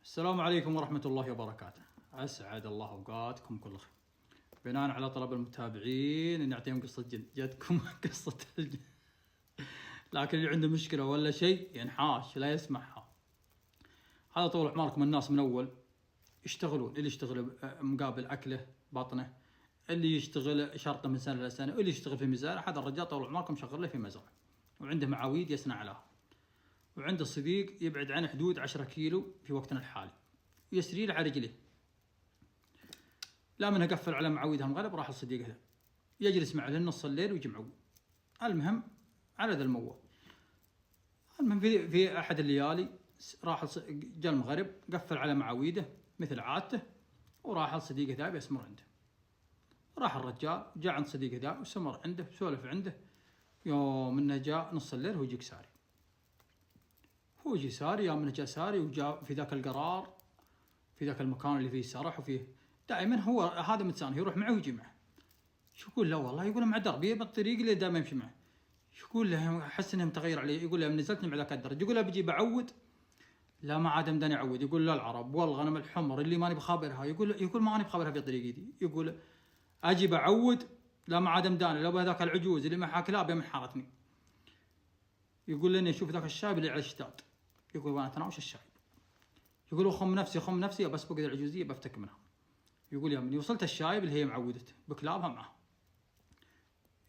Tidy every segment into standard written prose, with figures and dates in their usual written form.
السلام عليكم ورحمة الله وبركاته. أسعد الله أوقاتكم كل خير. بناء على طلب المتابعين نعطيهم قصة جن، جتكم قصة الجن. لكن اللي عنده مشكلة ولا شيء ينحاش لا يسمعها. هذا طول أعماركم الناس من أول يشتغلون، اللي يشتغل مقابل أكله بطنه، اللي يشتغل شرطه من سنة لسنة، واللي يشتغل في مزارع. هذا الرجال طول أعماركم شغل له في مزرعة وعنده معاويد يصنع عليها، وعنده صديق يبعد عنه حدود 10 كيلو في وقتنا الحالي ويسري له على رجله. لا منها قفل على معاويدها مغلب، راح الصديق هذا يجلس معه لنص الليل ويجي معود. المهم على ذا الموال. المهم في أحد الليالي راح جاء المغرب، قفل على معاويده مثل عادته، وراح الصديق ذا بيسمر عنده. راح الرجال جاء عند صديق ذا وسمر عنده سولف عنده. يوم انه جاء نص الليل هو يجيك ساري، هو يجي ساري، يوم انه جاء ساري وجاء في ذاك القرار في ذاك المكان اللي فيه سرح وفيه دائما هو هذا متسانه يروح معه ويجي معه. شو يقول له؟ والله يقول مع دربي بالطريق اللي دائما يمشي معه. يقول له احس انه متغير عليه. يقول له نزلتني مع ذاك الدرج. يقول له بجي بعود. لا ما عاد مداني اعود. يقول له العرب والغنم الحمر اللي ماني بخابرها. يقول ما اني بخابرها في طريقي دي. يقول اجي بعود. لا ما عاد مداني. لو بهذاك العجوز اللي معها كلاب يوم حارتني. يقول لي اشوف ذاك الشايب اللي على الشتات. يقول وانا تناوش الشايب. يقول خم نفسي بس بقدر العجوزيه بفتك منها. يقول يا مني وصلت الشايب اللي هي معودته بكلابها معه.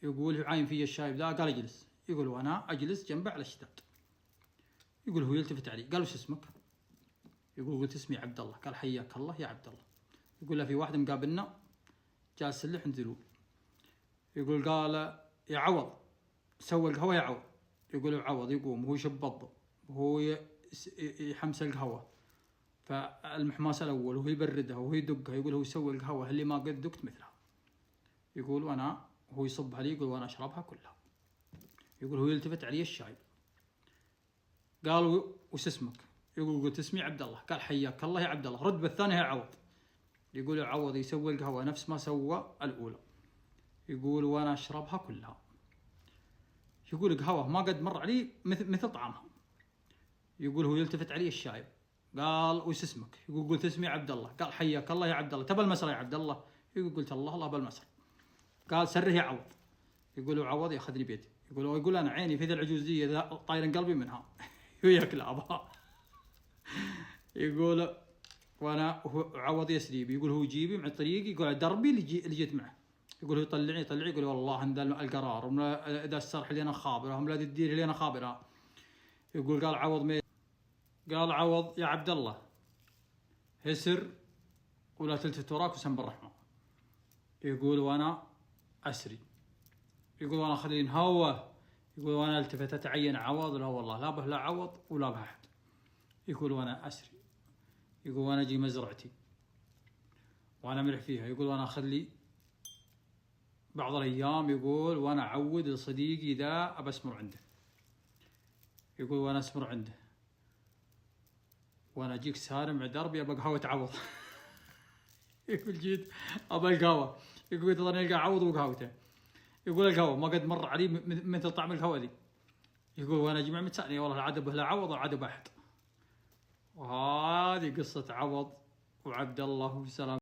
يقول عاين في الشايب ذا. قال اجلس. يقول وانا اجلس جنبه على الشتات. يقول هو يلتفت علي. قال وش اسمك؟ يقول قلت اسمي عبد الله. قال حياك الله يا عبد الله. يقول له في واحد مقابلنا جالس اللح عند ذلول. يقول قال يا عوض سوى القهوه يا عوض. يقول عوض يقوم وهو يشبض وهو يحمس القهوه، فالمحماس الاول وهو يبردها وهو يدقها. يقول هو يسوي القهوه اللي ما قد دقت مثلها. يقول وانا هو يصب علي. يقول وانا اشربها كلها. يقول هو يلتفت علي الشايب. قال وش اسمك؟ يقول قلت اسمي عبد الله. قال حياك الله يا عبد الله. رد بالثانيه يا عوض. يقول عوض يسوي القهوه نفس ما سوى الاولى. يقول وانا اشربها كلها. يقول قهوه ما قد مر علي مثل طعمها. يقول هو يلتفت علي الشايب. قال وش اسمك؟ يقول قلت اسمي عبد الله. قال حياك الله يا عبد الله. تبى المسرى يا عبد الله؟ يقول قلت الله بالمسرى. قال سره يا عوض. يقول عوض ياخذني بيدي. يقول انا عيني في ذا العجوزيه ذا طاير قلبي منها ويا كلابها. يقول وانا عوض يسريبي. يقول هو يجيبي مع طريقي. يقول دربي اللي جيت معه. يقول هو يطلعني. يقول والله ان القرار ذا السرح اللي انا خابره هم لا الدير اللي انا خابرها. يقول قال عوض قال عوض يا عبد الله هسر ولا تلتفت وراك وسم بالرحمة. يقول وانا اسري. يقول وانا خلين هوه. يقول وانا التفت اتعين عوض. لا والله لا به لا عوض ولا به احد. يقول وانا اسري. يقول وانا اجي مزرعتي وانا مرح فيها. يقول وانا اخلي بعض الايام. يقول وانا اعود لصديقي ذا ابسمر عنده. يقول وانا اسمر عنده وانا اجيك سارم مع دربي ابى قهوه عوض. يقول جيت ابى القهوه. يقول تظني القى عوض وقهوته. يقول القهوه ما قد مر علي مثل طعم القهوه ذي. يقول وانا اجمع متساني والله لا عاد به لا عوض ولا عاد به احد. وهذه قصه عوض وعبد الله. وسلام.